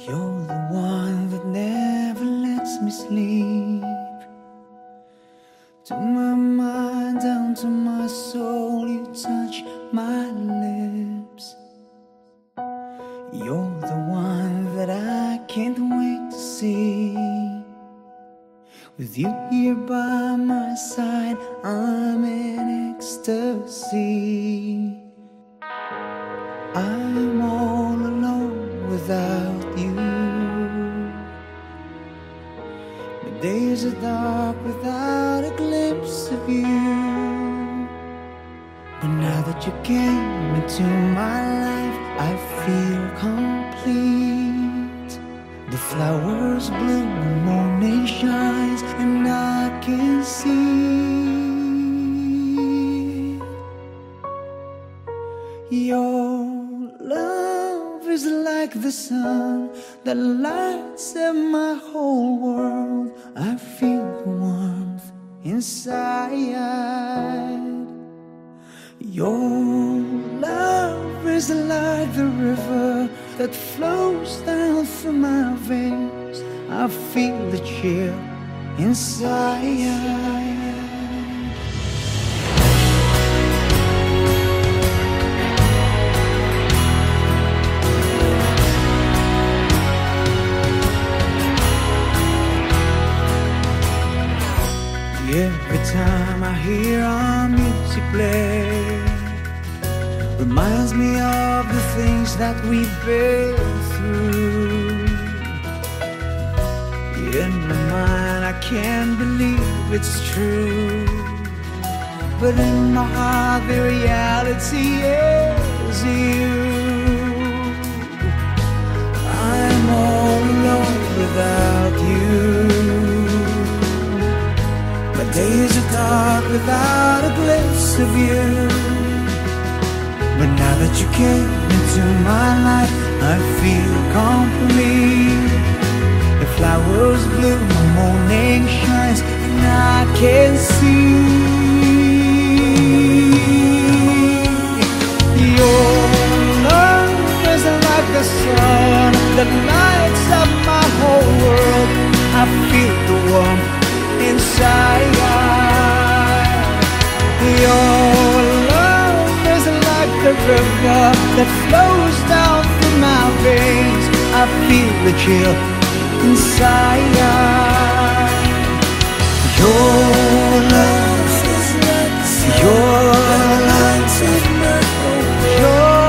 You're the one that never lets me sleep. To my mind, down to my soul, you touch my lips. You're the one that I can't wait to see. With you here by my side, I'm in ecstasy. I'm all alone without you. The days are dark without a glimpse of you. But now that you came into my life, I feel complete. The flowers bloom, the morning shines, and I can see your love is like the sun that lights up my whole world. I feel the warmth inside. Your love is like the river that flows down through my veins. I feel the chill inside. Every time I hear our music play, reminds me of the things that we've been through. In my mind I can't believe it's true, but in my heart the reality is you. I'm all alone without you. My days are dark without a glimpse of you. But now that you came into my life, I feel complete. The flowers bloom, the morning shines, and I can see your love is like the sun that lights up my whole world. I feel the warmth inside. Your love is like the river that flows down through my veins. I feel the chill inside. Your love is like the sun. Your love is like your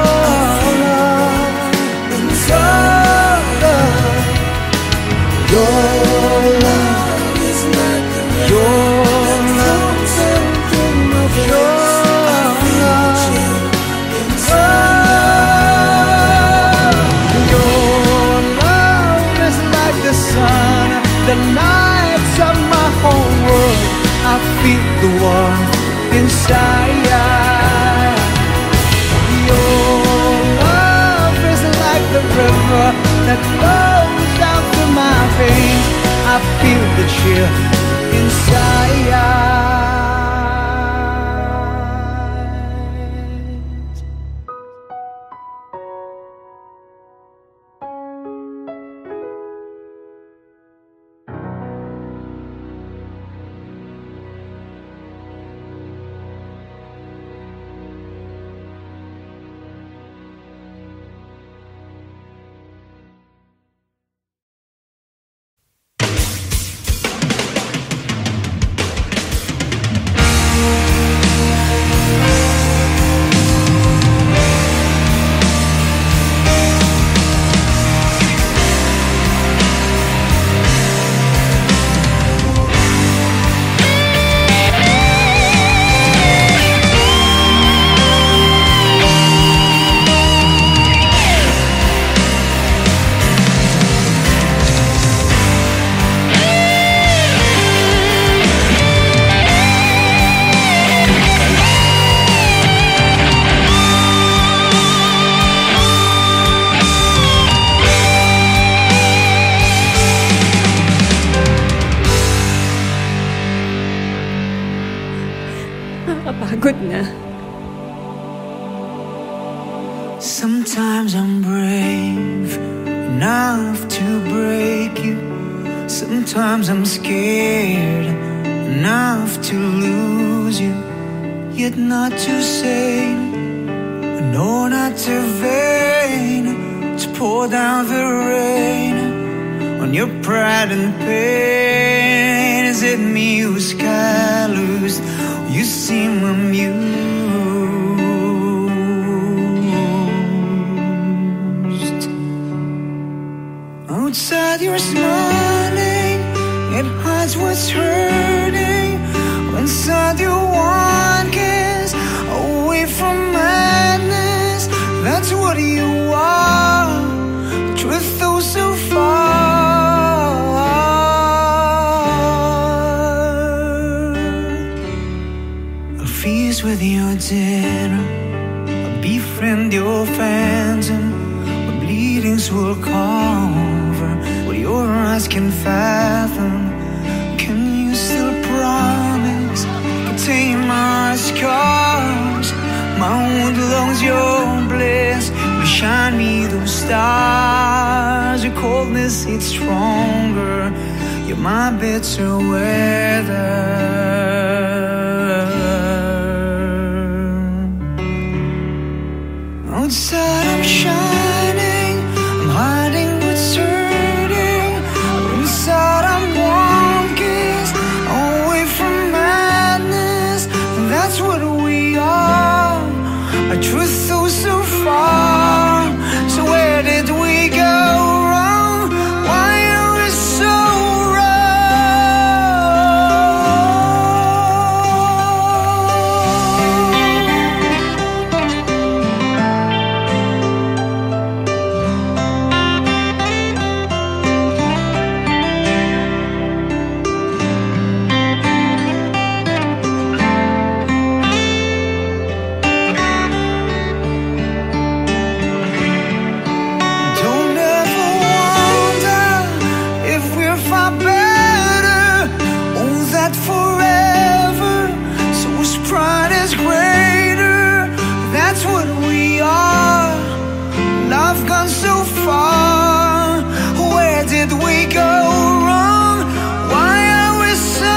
love inside. Your love is like the river. Your the lights of my whole world. I feel the warmth inside. Your love is like the river that flows down through my veins. I feel the chill inside. Nakakapagod na. Sometimes I'm brave enough Sometimes I'm scared enough to lose you, yet not to say no, not to vain, to pour down the rain on your pride and pain. Is it me who's callous? You seem amused. Outside you're smiling, it hides what's hurting. Inside you one kiss away from madness. That's what you are. Truth though so far. I'll feast with your dinner, I'll befriend your phantom. My bleedings will cover what your eyes can fathom. Can you still promise? Contain my scars, my wound lungs, your bliss. You shine me those stars. Your coldness, it's stronger. You're my bitter weather. Outside I'm shining, I'm hiding what's hurting. Inside I'm one kiss away from madness. That's what we are. Our truth though so far. So where did we go wrong? Why are we so so far? Where did we go wrong? Why are we so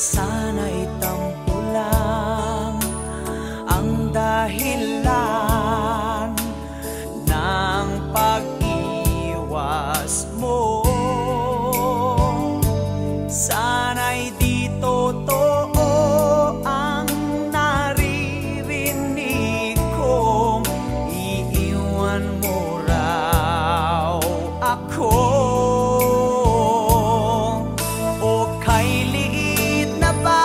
sana'y tampo lang ang dahilan ng pag-iwas mo. Sana'y di totoo ang naririnig kong iiwan mo raw ako. O kay liit na ba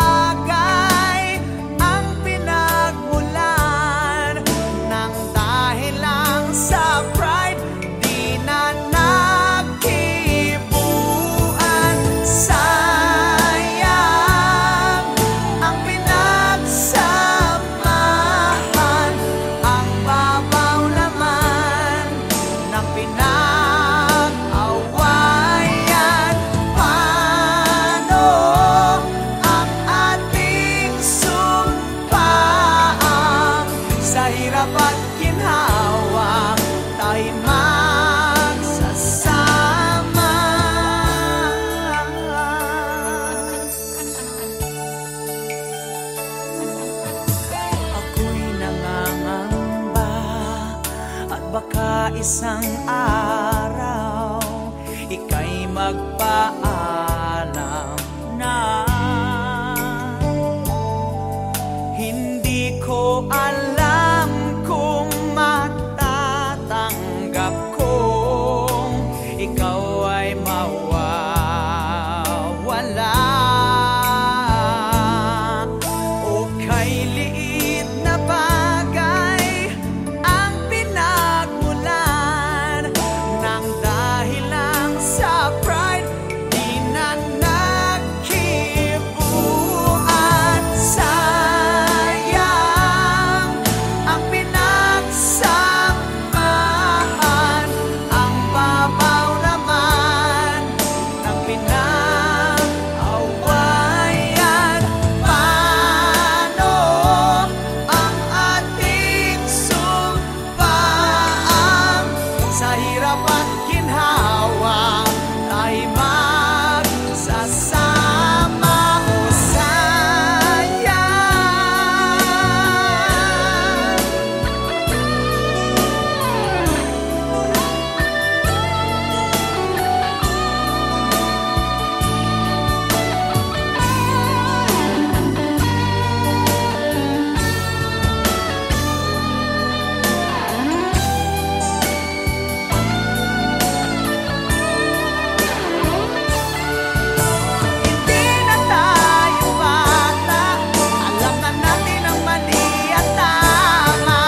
isang araw ika'y magpaalam na. Hindi ko alam kung matatanggap kong ikaw ay mawawala. O kay liit na bagay ang pinagmulan ng dahil lang sa pride di na nagkibuan. Sayang ang pinagsamahan, ang babaw naman ng pinag-awayan. Paano ang ating sumpaan? Sa hirap at ginhawa tayo magsasama. O sayang hindi na tayo bata, alam na natin ang mali at tama.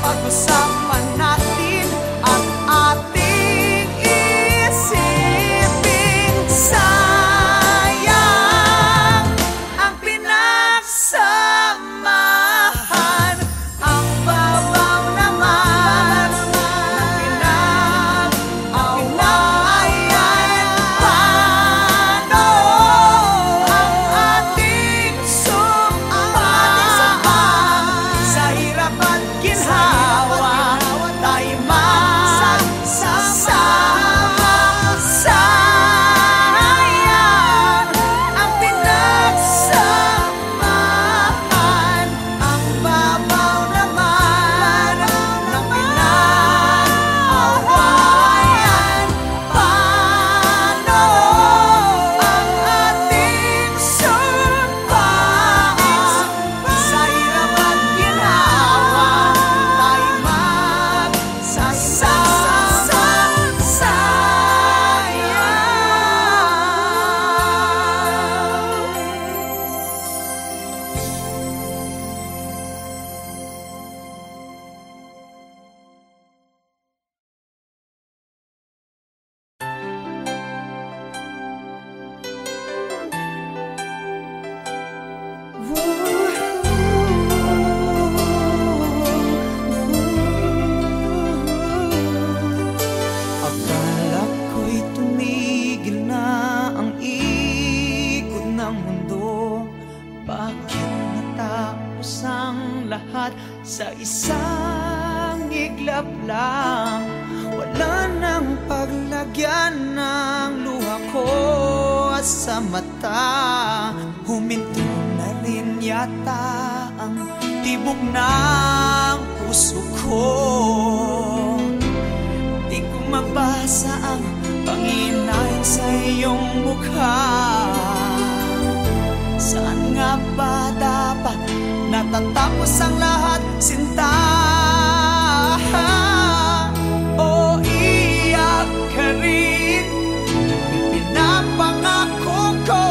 Pag-usapan natin at ating isipin. Sayang ang pinagsamahan, ang babaw naman ng pinag-awayan. Paano ang ating sumpaan? Sa hirap at ginhawa tayo magsasama. Sayang ang pinagsamahan, ang babaw naman ng pinag-awayan. Paano ang ating sumpaan? Sa hirap at ginhawa tayo magsasama. Akala ko'y tumigil na ang ikot ng mundo. Bakit natapos ang lahat sa isang iglap lang? Wala nang paglagyan ng luha ko sa mata. Huminto na rin yata ang tibok ng puso ko. Di ko mabasa ang panghinay sa iyong mukha. Saan nga ba dapat natatapos ang lahat, sinta? O iyak ka rin, pinapangako ko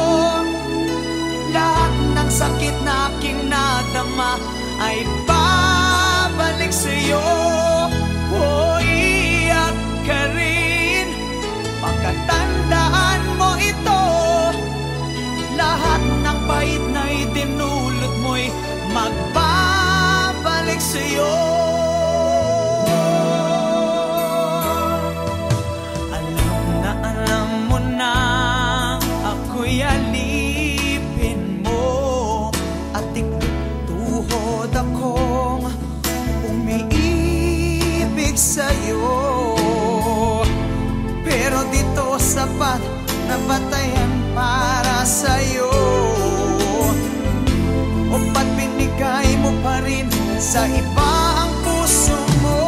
lahat ng sakit na aking nadama ay babalik sa'yo. O iyak ka rin, pagkatandaan mo ito, lahat ng pait na idinulot mo'y magbabalik sa'yo. Alam mo na ako'y alipin mo at ikutuhod akong umiibig sa'yo. Pero dito sapat na batayan para sa'yo. O ba't binigay mo pa rin sa iba ang puso mo?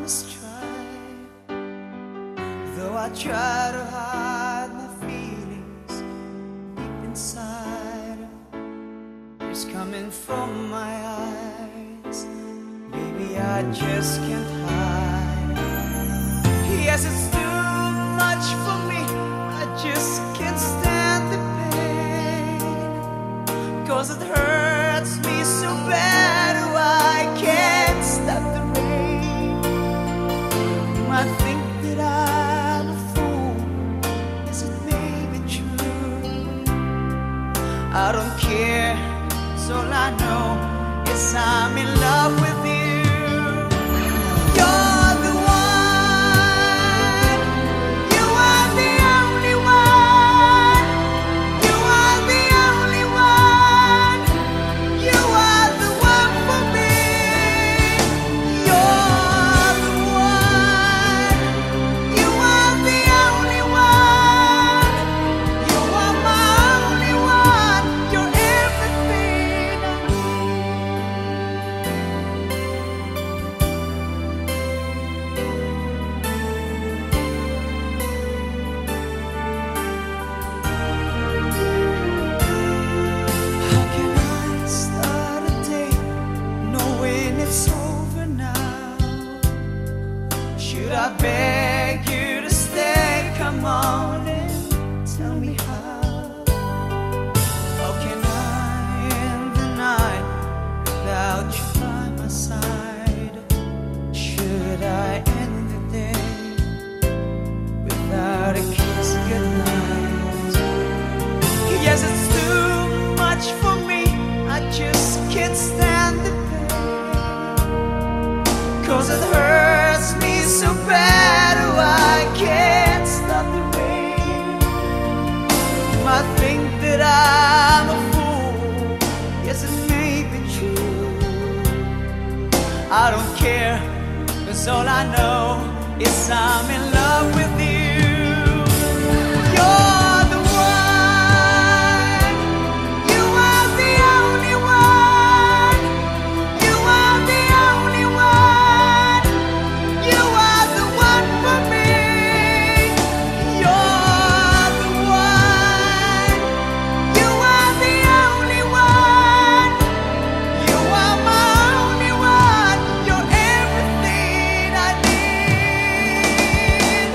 honest try. Though I try to hide my feelings deep inside, tears coming from my eyes, baby, I just can't hide. Yes, it's too much for me, I just can't stand the pain, 'cause it hurts me so bad, oh, I can't stop the rain. I think that I'm a fool, is it maybe true? I don't care, 'cause all I know is I'm in love with you. You're the one, you are the only one, you are the only one, you are the one for me. You're the one, you are the only one, you are my only one, you're everything I How can I start a day knowing it's over now? Should I beg you to stay? Come on and tell me how. How can I end the night without you by my side? Should I end the day without a kiss goodnight? Yes, it's too much for me, I just can't stand the pain, 'cause it hurts me so bad, oh, I can't stop the rain. I think that I'm a fool, yes, it may be true. I don't care, 'cause all I know is I'm in love with you. You're the one, you are the only one, you are the only one, you are the one for me. You're the one, you are the only one, you are my only one, you're everything I need.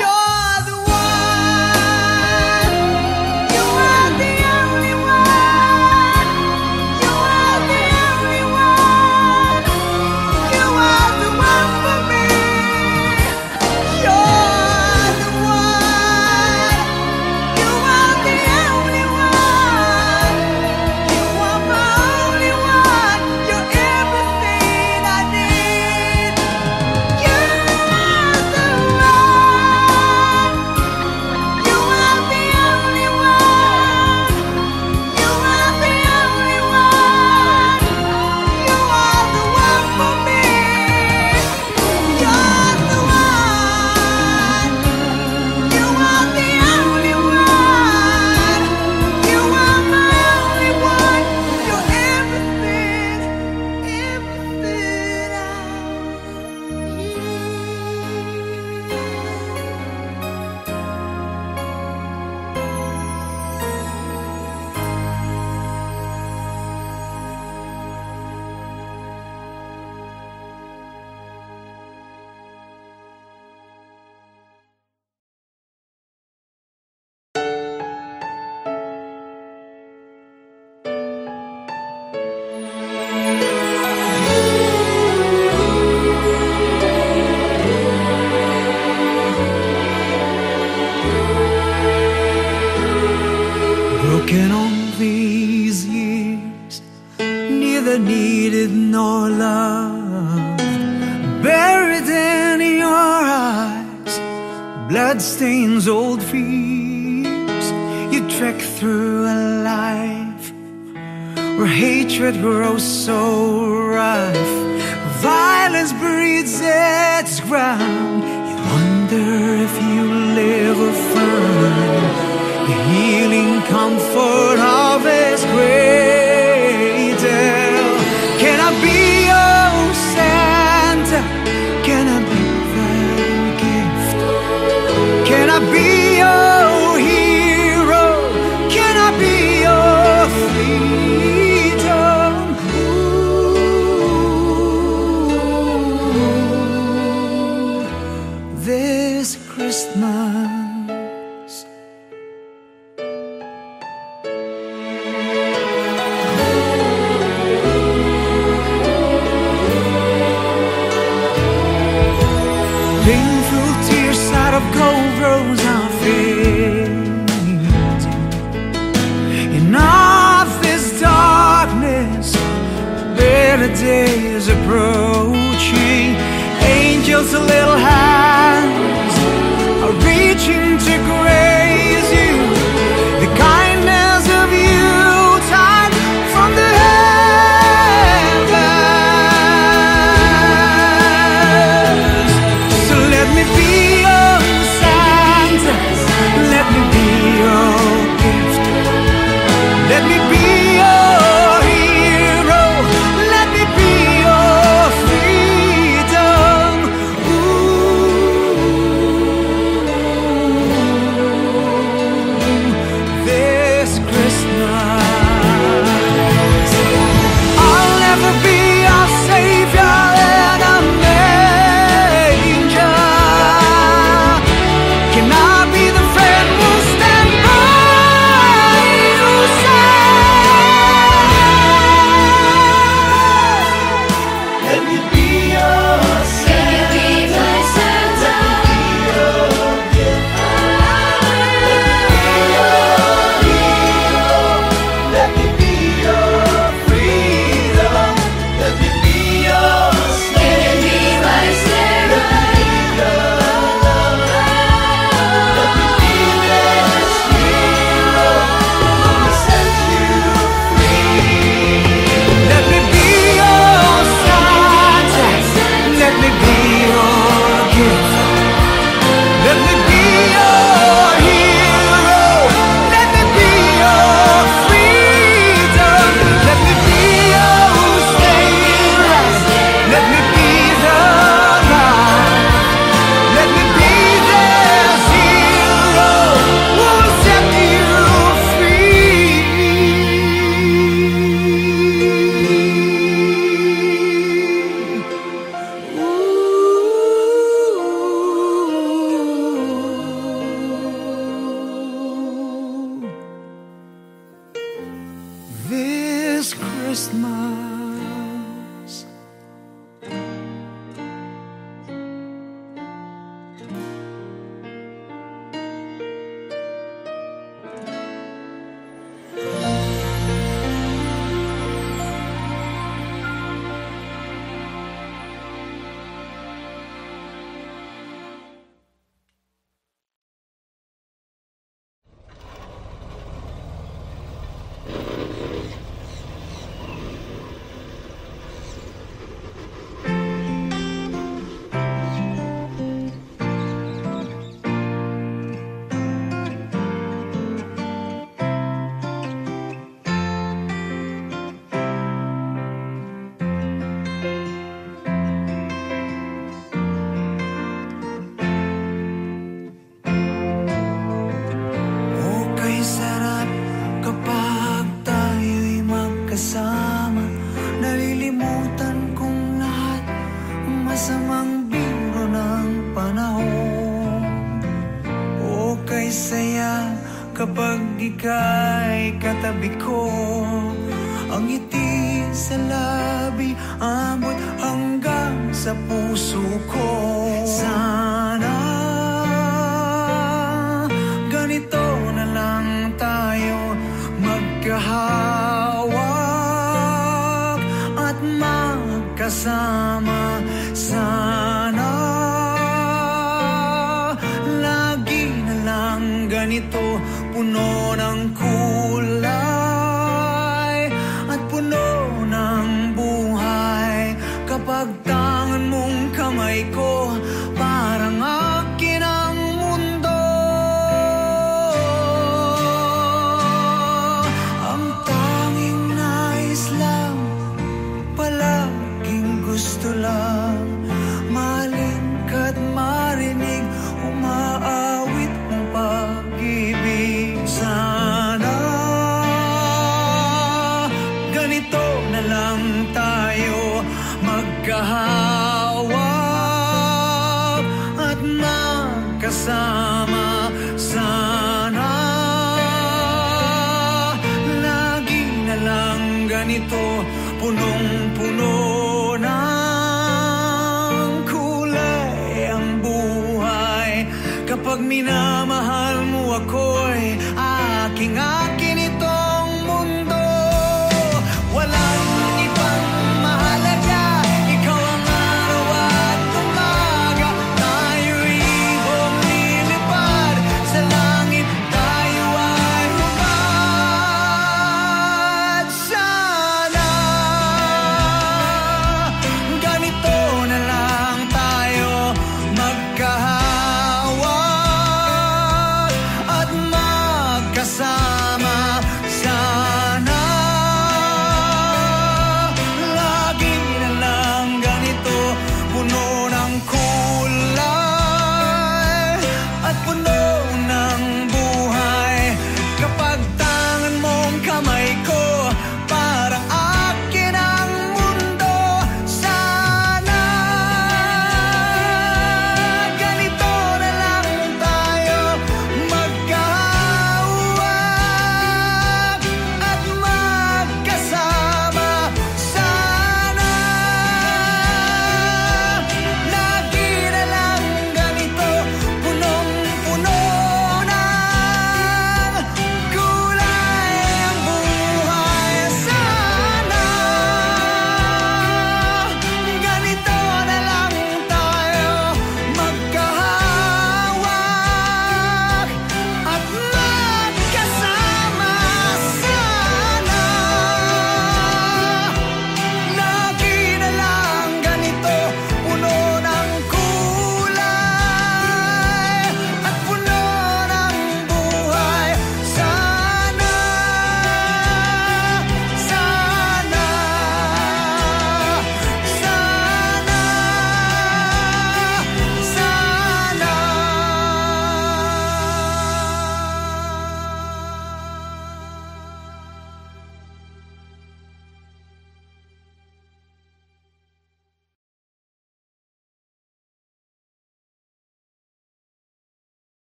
You're the one, you are the only one, you are the only one, you are the one for me. You're the one, you are the only one, you are my only one, you're everything I need. You're the one, you are the only one, you are the only one, you are the one for me. You're the one, you are the only one, you are my only one, you're everything, everything I broken all these years, neither needed nor loved, buried in your eyes, blood stains old fears. You trek through a life where hatred grows so rough, violence breeds its ground. You wonder if you live or find the healing comfort of His cradle. Can I be your Santa? Can I be that gift? Can I be your hero? Can I be your freedom? Ooh, this Christmas. Painful tears out of gold rose are fading. In all this darkness, better days approaching. Angels' little hands are reaching to grace you. The kindness of you time from the heavens. So let me be your Santa, let me be your gift, let me be your hero, let me be your freedom. Ooh, this Christmas I'll never be your savior and a manger. Can I be the friend who'll stand by your side? Let me be your Santa. Can you be my Santa? Let me be your freedom. Let me be your Can you be my Santa? Let me be this hero who set you free. Let me be your Santa. Let me be your gift. Let me be your hero. Let me be your freedom. Let me be your savior. Let me be the light. Let me be this hero who will set you free. Ooh, this Christmas. Okay, sarap kapag tayo'y magkasama. Nalilimutan kong lahat ang masamang biro ng panahon. Okay, saya kapag ika'y katabi ko. Ang ngiti sa labi abot hanggang sa puso ko. Sana ganito na lang tayo magkahawak at magkasama. Sana ganito, puno ng kulay at puno ng buhay. Kapag tangan mong kamay ko, parang akin ang mundo. Ang tanging nais lang, palaging gusto lang, mahalin ka't marinig, umaawit ng pag-ibig. Sana ganito na lang tayo, magkahawak at magkasama. Sana lagi na lang ganito, punong-puno ng kulay ang buhay. Kapag minamahal mo ako'y aking